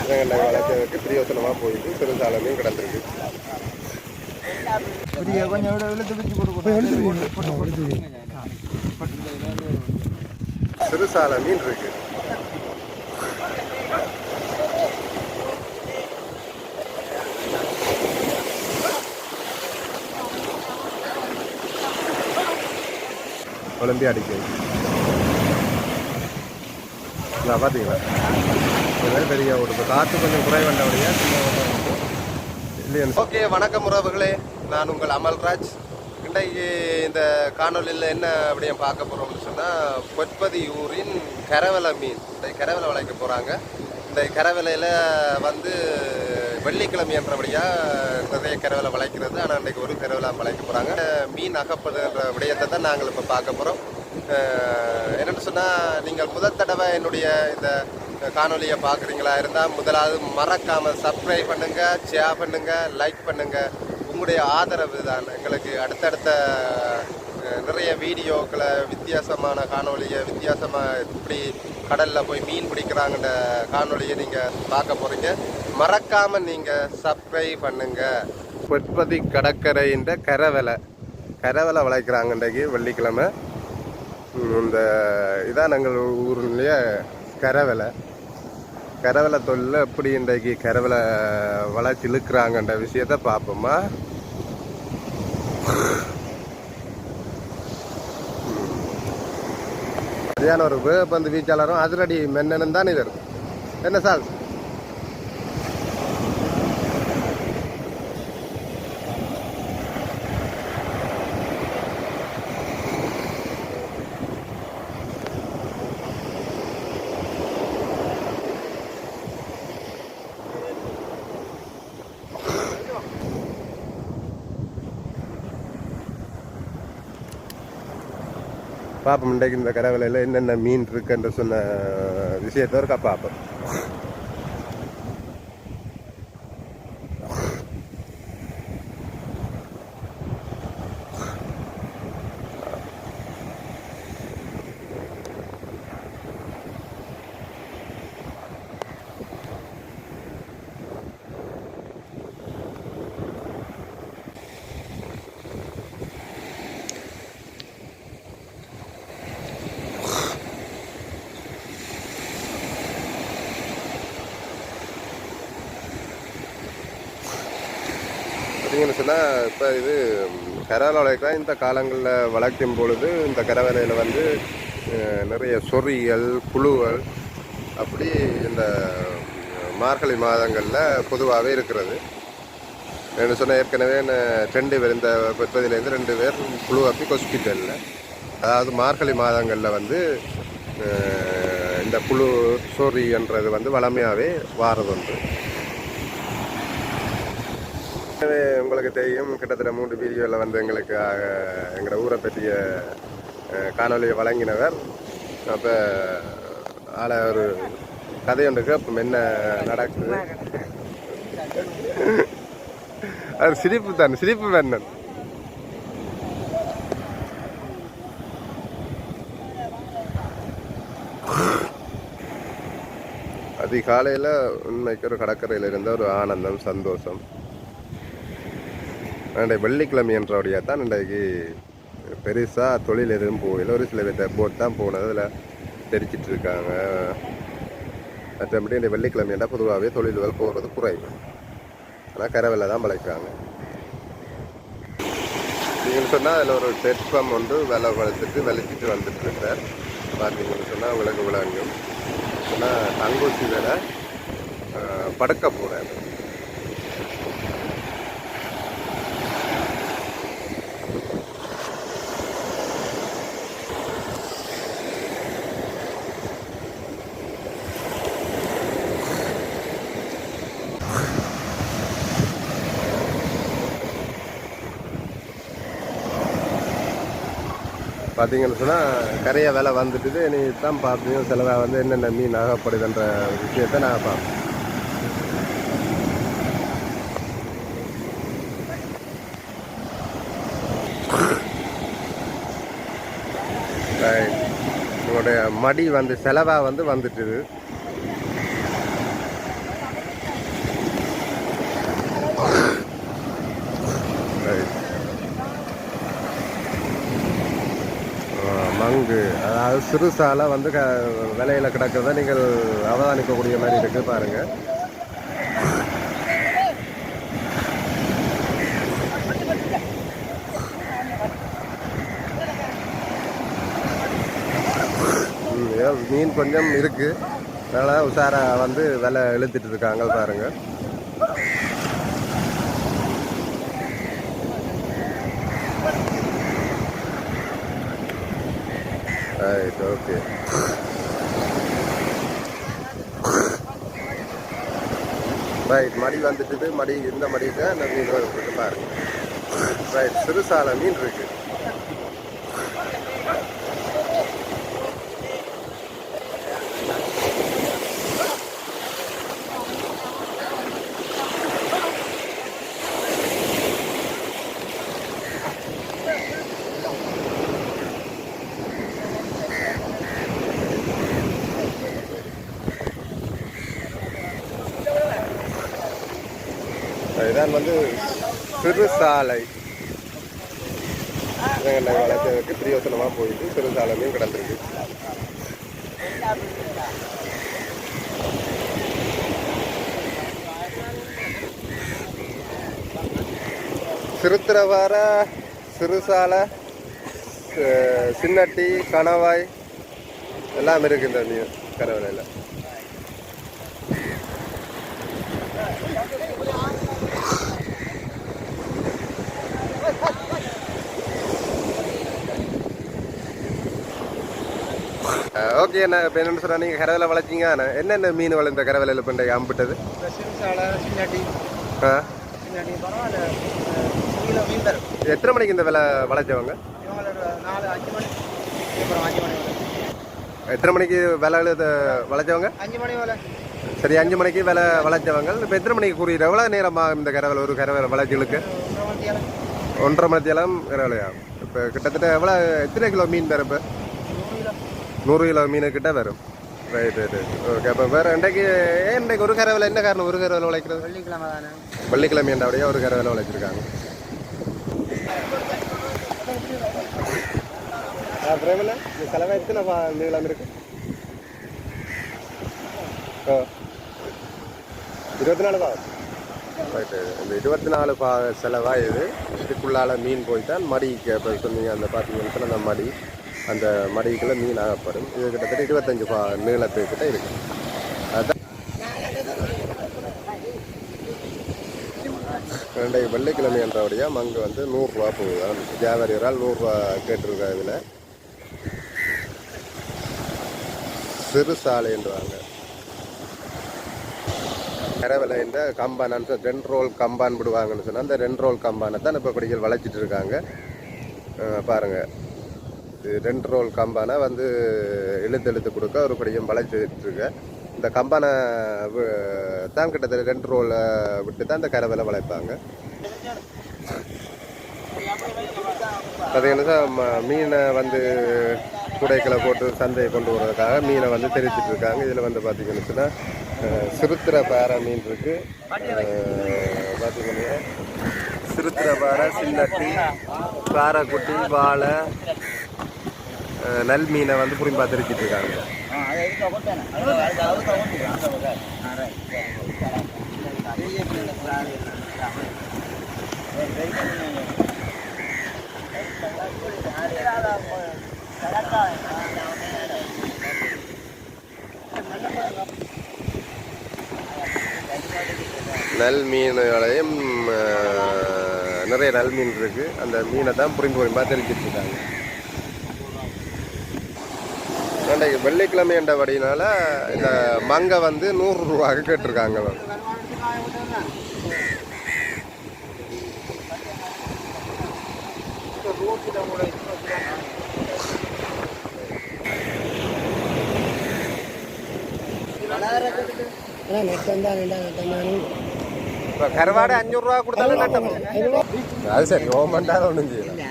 இவங்களை வளர்ச்சதுக்கு பிரியோசனமாக போயிட்டு சிறுசாலமையும் கிடந்திருக்கு. சிறுசால மீன் இருக்கு. ஒலிம்பியா அடிக்கிறது பார்த்தீங்களா? பெரிய ஒரு காற்று கொஞ்சம் குறை வந்தவரையா இல்லையா? ஓகே, வணக்கம் உறவுகளே, நான் உங்கள் அமல்ராஜ். இன்றைக்கு இந்த காணொலியில் என்ன அப்படியே பார்க்க போகிறோம்னு சொன்னால், பொற்பதி ஊரின் கரவலை மீன். இந்த கரவலை வளைக்க போகிறாங்க. இந்த கரவலையில் வந்து வெள்ளிக்கிழமை என்றபடியாக நிறைய கரவலை வளைக்கிறது. ஆனால் இன்றைக்கு ஒரு கரவலை வளைக்க போகிறாங்க. மீன் அகப்படுகின்ற விடயத்தை தான் நாங்கள் இப்போ பார்க்க போகிறோம். என்னென்னு சொன்னால், நீங்கள் முதல் தடவை என்னுடைய இந்த காணொலியை பார்க்குறீங்களா இருந்தால் முதலாவது மறக்காமல் சப்ஸ்கிரைப் பண்ணுங்கள், ஷேர் பண்ணுங்கள், லைக் பண்ணுங்கள். உங்களுடைய ஆதரவு தான் எங்களுக்கு அடுத்தடுத்த நிறைய வீடியோக்களை, வித்தியாசமான காணொலியை, வித்தியாசமாக இப்படி கடலில் போய் மீன் பிடிக்கிறாங்கன்ற காணொலியை நீங்கள் பார்க்க போகிறீங்க. மறக்காமல் நீங்கள் சப்ஸ்கிரைப் பண்ணுங்கள். பொற்பதி கடற்கரைன்ற கரவலை வளைக்கிறாங்க இன்றைக்கு வெள்ளிக்கிழமை. இந்த இதான் எங்கள் ஊர்லேயே கரவலை தொழில் எப்படி இன்றைக்கு கரவலை வளர்ச்சி இழுக்கிறாங்கன்ற விஷயத்த பார்ப்போமா. சரியான ஒரு வேப்பந்து வீச்சாளரும் அதிரடி மென்னனும் தான் இது. என்ன சார்? பார்ப்போம் இன்றைக்கு இந்த கரவலையில் என்னென்ன மீன் இருக்குன்ற சொன்ன விஷயத்த இருக்கா பார்ப்போம். பார்த்தீங்கன்னு சொன்னால், இப்போ இது கரவலை வளைக்கலாம். இந்த காலங்களில் வளர்க்கும் பொழுது இந்த கரவலையில் வந்து நிறைய சொறிகள், புழுகள் அப்படி இந்த மார்கழி மாதங்களில் பொதுவாகவே இருக்கிறது. என்ன சொன்னால், ஏற்கனவே 2 பேர் இந்த 10 2 பேர் புழு அப்படி ஹாஸ்பிட்டலில், அதாவது மார்கழி மாதங்களில் வந்து இந்த புழு சொறின்றது வந்து வளமையாகவே வாரதுண்டு. உங்களுக்கு தெரியும், கிட்டத்தட்ட 3 வீடியோவில் வந்து எங்களுக்கு எங்களோட ஊரை பற்றிய காணொலியை வழங்கினவர். அப்போ ஆளை ஒரு கதை ஒன்றுக்கு அப்போ என்ன நடக்குது, அது சிரிப்பு தான், சிரிப்பு வேணும். அதிகாலையில் உண்மைக்கு ஒரு கடற்கரையில் இருந்த ஒரு ஆனந்தம், சந்தோஷம். வெள்ளிக்கிழமை என்றபடியாக தான் இன்றைக்கு பெருசாக தொழில் எதுவும் போகல. ஒரு சில பேர் போட் தான் போனது, அதில் தெரிச்சிட்டு இருக்காங்க. மற்றபடி இந்த வெள்ளிக்கிழமை என்றால் பொதுவாகவே தொழில்கள் போகிறது குறைவு. ஆனால் கரவலை தான் வளைக்கிறாங்க. நீங்கள் சொன்னால் அதில் ஒரு தெப்பம் ஒன்று வெளிச்சிட்டு வந்துட்டு இருக்கார். பார்த்தீங்கன்னு சொன்னால் உங்களுக்கு விளங்கும். சொன்னால் தங்கூசி வேலை படுக்க போகிறார். பார்த்தீங்கன்னு சொன்னால் கரையை வேலை வந்துட்டு நீ தான் பார்ப்பீங்க. சிலதாக வந்து என்னென்ன மீன் ஆகப்படுதுன்ற விஷயத்தை நான் பார்ப்பேன். உங்களுடைய மடி வந்து செலவாக வந்து வந்துட்டுது. சிறு சாலை வந்து விலையில் கிடக்கிறத நீங்கள் அவதானிக்கக்கூடிய மாதிரி இருக்குது பாருங்கள். மீன் கொஞ்சம் இருக்குது, அதனால் உஷாராக வந்து விலை இழுத்துட்டு இருக்காங்க பாருங்கள். Right, okay. ரைட், மடி வந்துட்டு மடி இந்த மடிக்கு அந்த மீன் இருக்கு பாருங்க. ரைட், சிறுசால மீன் இருக்கு. இதான் வந்து சிறுசாலை வளர்ச்சதுக்கு பிரியோசனமாக போயிட்டு சிறுசாலையும் கிடந்திருக்கு. சிறுத்திரவார, சிறுசாலை, சின்னட்டி, கணவாய் எல்லாம் இருக்கு இந்த மீன் கரவலையில். ஓகே, நான் இப்போ என்னென்னு சொன்னால் நீங்கள் கரவலை வளர்ச்சிங்க. என்னென்ன மீன் வளர்ந்த கரவலையில் இப்போ இன்றைக்கு அம்பிட்டது? எத்தனை மணிக்கு இந்த விலை வளைச்சவங்க? எத்தனை மணிக்கு விலை வளைச்சவங்க? 5 மணி வேலை. சரி, 5 மணிக்கு விலை வளைச்சவங்க. இப்போ எத்தனை மணிக்கு கூறிடுற? எவ்வளோ நேரமாக இந்த கரவலை ஒரு கரவலை வளைச்சலுக்கு? 1.5 மணி நேரம் கரவலையா? இப்போ கிட்டத்தட்ட எவ்வளோ, எத்தனை கிலோ மீன் தரும்? இப்போ 100 கிலோ மீன் கிட்ட வரும். Right right. ஓகே, அப்போ வேறு இன்றைக்கு ஒரு கரவலை என்ன காரணம் ஒரு கரவலை வளைக்கிறது? வெள்ளிக்கிழமை தானே. வெள்ளிக்கிழமை என்றபடியாக ஒரு கரவலை வளைச்சிருக்காங்க. பிரேமில் இந்த செலவை எத்தனை நீளம் இருக்கு? 24 பாகம். ரைட்டு, இந்த 24 பாக செலவாக இதுக்குள்ளால் மீன் போய்தான் மடிக்கு. இப்போ சொன்னீங்க அந்த பார்த்தீங்கன்னா அந்த மடி, அந்த மடிக்குள்ள மீன் ஆகப்படும். இது கிட்டத்தட்ட 25 நீளத்துக்கிட்ட இருக்குது. அதுதான் ரெண்டைக்கு வெள்ளிக்கிழமை என்றபடியாக அங்கே வந்து 100 ரூபா போகுது. வியாபாரி ஒரு ஆள் 100 ரூபா கேட்டிருக்கா. இதில் சிறு சாலை என்றுவாங்க. கரவலை இந்த கம்பான் 2 ரோல் கம்பான் விடுவாங்கன்னு சொன்னால் அந்த 2 ரோல் கம்பானை தான் இப்போ படிகள் வளைச்சிட்டு இருக்காங்க பாருங்கள். 2 ரோல் கம்பானை வந்து இழுத்து கொடுக்க ஒரு படியும் வளைச்சிட்டு இருக்க. இந்த கம்பானை தான் கிட்டத்தட்ட 2 ரோலை விட்டு தான் இந்த கரவலை வளைப்பாங்க. பார்த்தீங்கன்னா மீனை வந்து குடைக்களை போட்டு சந்தையை கொண்டு போகிறதுக்காக மீனை வந்து தெரிவிச்சிட்டு இருக்காங்க. இதில் வந்து பார்த்தீங்கன்னு சொன்னால் சிறுத்திர பாறை மீன் இருக்குது. பார்த்தீங்கன்னா சிறுத்திர பாறை, சின்னட்டி, பாறைக்குட்டி, வாழை, நல் மீனை வந்து புரிம்பா தெரிவிச்சிட்டு இருக்காங்க. நல் மீன்களையும் நிறைய நல் மீன் இருக்குது. அந்த மீனை தான் புரிம்பா தெரிவிச்சிட்டு இருக்காங்க. இன்றைக்கு வெள்ளிக்கிழமை என்றபடினால இந்த மங்கை வந்து 100 ரூபாய்க்கு கேட்டிருக்காங்க. இப்போ கருவாடு 500 ரூபா கொடுத்தாலும் நட்டம். அது சரி, ஓமண்டாலும் ஒன்றும் செய்யலாம்.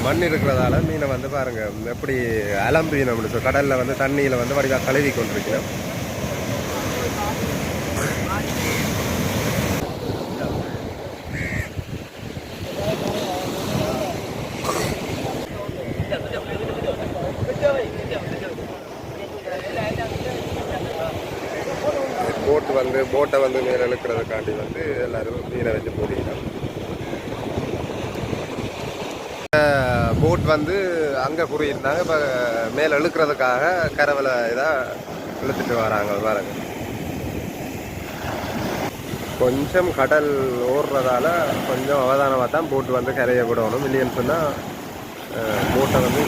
மண் இருக்கிறதால மீனை வந்து பாருங்க எப்படி அலம்பு நம்ம கடல்ல வந்து தண்ணியில வந்து வடிவா கழுவி கொண்டிருக்கிறோம். வந்து போட்டை வந்து மேலே இழுக்கிறதுக்காண்டி வந்து எல்லோரும் மீனை வச்சு போட்டிக்கிறாங்க. போட் வந்து அங்கே குறியிருந்தாங்க. இப்போ மேலே இழுக்கிறதுக்காக கரவலை இதாக இழுத்துட்டு வராங்க பாருங்க. கொஞ்சம் கடல் ஓடுறதால கொஞ்சம் அவதானமாக தான் போட்டு வந்து கரையை விடணும். இல்லைன்னு சொன்னால் போட்டை வந்து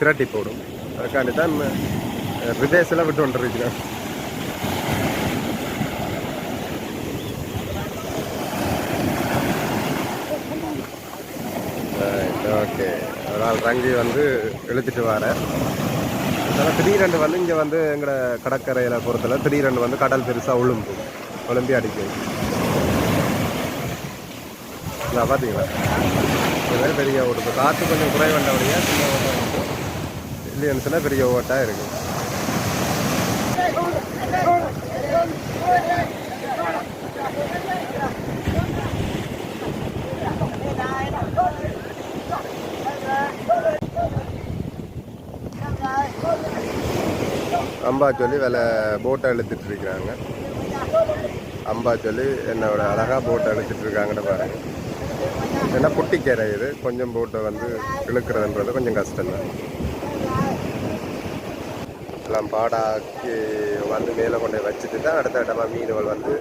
திரட்டி போடும். அதுக்காண்டி தான் ரிதேஸில் விட்டு வந்துருக்கிறேன். ஓகே, ஒரு நாள் ரங்கி வந்து இழுத்துட்டு வர. அதனால் திடீரெண்டு வந்து இங்கே வந்து எங்களோட கடற்கரையில் பொறுத்தல திடீரெண்டு வந்து கடல் பெருசாக ஒழும்பி அடிக்கும். பார்த்தீங்களா, இது மாதிரி பெரிய ஓட்டு. இப்போ காற்று கொஞ்சம் குறை வந்தபடியாக சின்ன ஓட்டம் இல்லைன்னு சொன்னால் பெரிய ஓட்டாக இருக்குது. அம்பா சொல்லி போட்டை இழுத்துட்டு இருக்கிறாங்க. அம்பா சொல்லி என்னோட அழகாக போட்டை இழுத்துட்டு இருக்காங்கன்னு பாருங்க. ஏன்னா புட்டிக்கரை இது, கொஞ்சம் போட்டை வந்து இழுக்கிறதுன்றது கொஞ்சம் கஷ்டம்தான். எல்லாம் பாடாக்கி வந்து மேலே கொண்டு வச்சுட்டு தான் அடுத்த இடமா மீன்கள் வந்து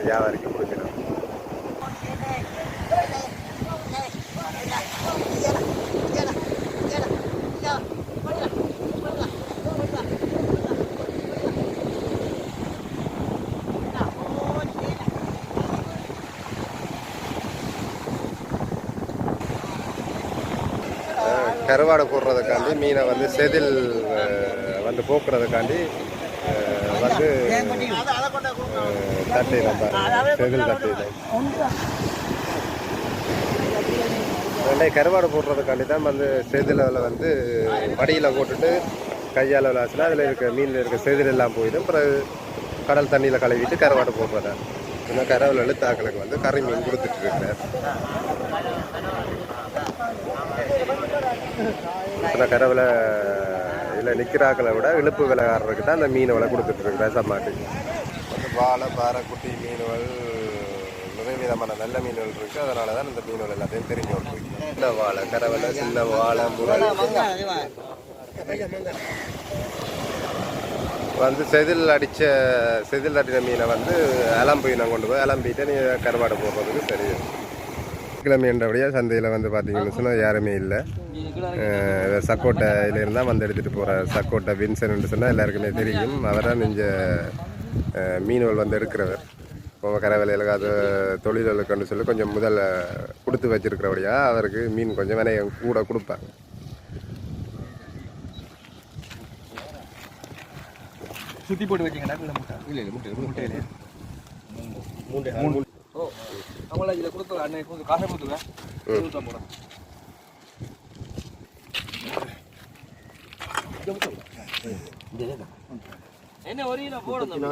வியாபாரிக்கு கொடுக்கணும். கருவாடை போடுறதுக்காண்டி மீனை வந்து செதில் வந்து போக்குறதுக்காண்டி வந்து தட்டிடும். செதில் தட்டிடும். கருவாடை போடுறதுக்காண்டி தான் வந்து செதிலில் வந்து மடியில் போட்டுட்டு கையால் விளாச்சுனா அதில் இருக்க மீனில் இருக்க செதில் எல்லாம் போயிடும். அப்புறம் கடல் தண்ணியில் கழுவிட்டு கருவாடை போடுறதா. இன்னும் கருவில் எழுத்தாக்களுக்கு வந்து கறி மீன் கொடுத்துட்டு இருக்கிறார். கரவில் இல்லை நிற்கிறாக்களை விட இழுப்பு விளையாடுறதுக்கு தான் அந்த மீன் விலை கொடுத்துட்ருக்கு. ரசமாட்டு வாழை பாறைக்குட்டி மீன்கள் நிறைய விதமான நல்ல மீன்கள் இருக்குது. அதனால தான் இந்த மீன்கள் எல்லாத்தையும் தெரிஞ்சு விட்டுருக்கு. சின்ன வாழை கரவலை, சின்ன வாழை, முறை வந்து செதில் தட்டின மீனை வந்து அலம்பினை கொண்டு போய் அலம்பிட்டு நீ கருவாடை போடுறதுக்கு சரி. கிழமைன்றபடியாக சந்தையில் வந்து பார்த்தீங்கன்னு சொன்னால் யாருமே இல்லை. சக்கோட்டையிலேருந்து தான் வந்து எடுத்துகிட்டு போகிற சக்கோட்டை வின்சன் சொன்னால் எல்லாருக்குமே தெரியும். அவர் தான் இங்கே மீன்கள் வந்து எடுக்கிறவர். இப்போ கரவேலையில் அது தொழில்களுக்குன்னு சொல்லி கொஞ்சம் முதல்ல கொடுத்து வச்சிருக்கிறபடியாக அவருக்கு மீன் கொஞ்சம் விலையம் கூட கொடுப்பாங்க. சுற்றி போட்டு வச்சிங்கன்னா இல்லை முட்டை இல்லையா ஓ அவங்கள இதில் கொடுத்து அன்னைக்கு கொஞ்சம் காசை கொடுத்துருவேன். என்ன ஒரு கிலோ போடணும்.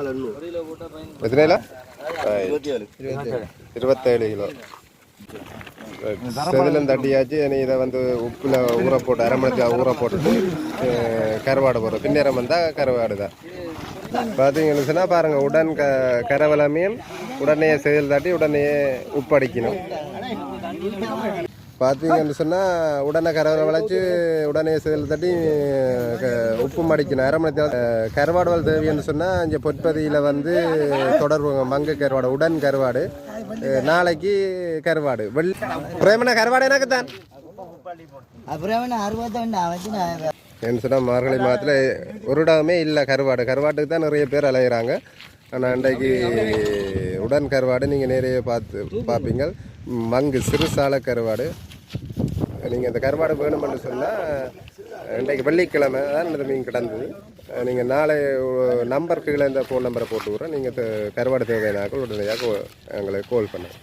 27 கிலோ செதிலும் தட்டியாச்சு. இதை வந்து உப்பில் ஊற போட்டு அரை மணி ஊற போட்டுட்டு கருவாடை போடுறோம். பின்னேரம் வந்தால் கருவாடு தான். பார்த்தீங்கன்னு சொன்னால் பாருங்கள், உடன் கரவலை மீன் உடனே செதில் தட்டி உடனே உப்பு அடிக்கணும். பார்த்தீங்கன்னு சொன்னால் உடனே கரவலை விளைச்சி உடனே செதில் தட்டி உப்பு அடிக்கணும். அரை மணி கருவாடுகள் தேவைன்னு சொன்னால் இங்கே பொற்பதியில் வந்து தொடர்பு மங்க கருவாடு, உடன் கருவாடு, நாளைக்கு கருவாடு. பிரேமனா கருவாடு எனக்கு தான் என்ன சொன்னால் மார்கழி மாதத்தில் ஒரு இடமே இல்லை கருவாடு. கருவாட்டுக்கு தான் நிறைய பேர் அலையிறாங்க. ஆனால் அன்றைக்கு உடன் கருவாடு நீங்கள் நிறைய பார்ப்பீங்க. மங்கு சிறுசால கருவாடு. நீங்கள் இந்த கருவாடு வேணுமென்று சொன்னால் இன்றைக்கு வெள்ளிக்கிழமை தான் இந்த மீன் கிடந்தது. நீங்கள் நாளை நம்பருக்கு இந்த ஃபோன் நம்பரை போட்டு விட்றேன். நீங்கள் கருவாடு தேவையானாக்கள் உடனடியாக எங்களுக்கு கால் பண்ணுங்க.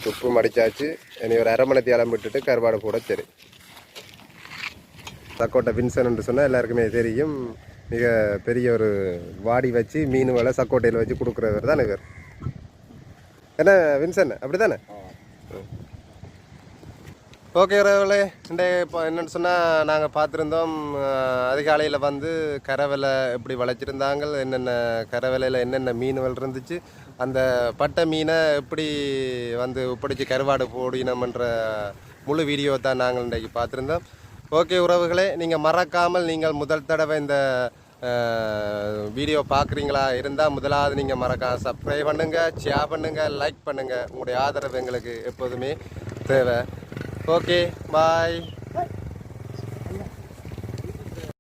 உப்பு மடிச்சாச்சு. இனி ஒரு அரை மணி தேலம் விட்டுட்டு கருவாடு போட சரி. சக்கோட்டை வின்சன் என்று சொன்னால் எல்லாருக்குமே தெரியும். மிக பெரிய ஒரு வாடி வச்சு மீன் வலை சக்கோட்டையில் வச்சு கொடுக்குறவர் தான் இவர். என்ன வின்சன் அப்படி தானே? ஓகே உறவுகளே, இன்றைய இப்போ என்னென்னு சொன்னால் நாங்கள் பார்த்துருந்தோம் அதிகாலையில் வந்து கரவலை எப்படி வளைச்சிருந்தாங்க, என்னென்ன கரவலையில் என்னென்ன மீன்கள் இருந்துச்சு, அந்த பட்டை மீனை எப்படி வந்து ஒப்படைச்சி கருவாடு போடினோம்ன்ற முழு வீடியோ தான் நாங்கள் இன்றைக்கு பார்த்துருந்தோம். ஓகே உறவுகளே, நீங்கள் மறக்காமல் நீங்கள் முதல் தடவை இந்த வீடியோ பார்க்குறீங்களா இருந்தால் முதலாவது நீங்கள் மறக்காமல் சப்ஸ்கிரைப் பண்ணுங்கள், ஷேர் பண்ணுங்கள், லைக் பண்ணுங்கள். உங்களுடைய ஆதரவு எங்களுக்கு எப்போதுமே தேவை. Okay, bye.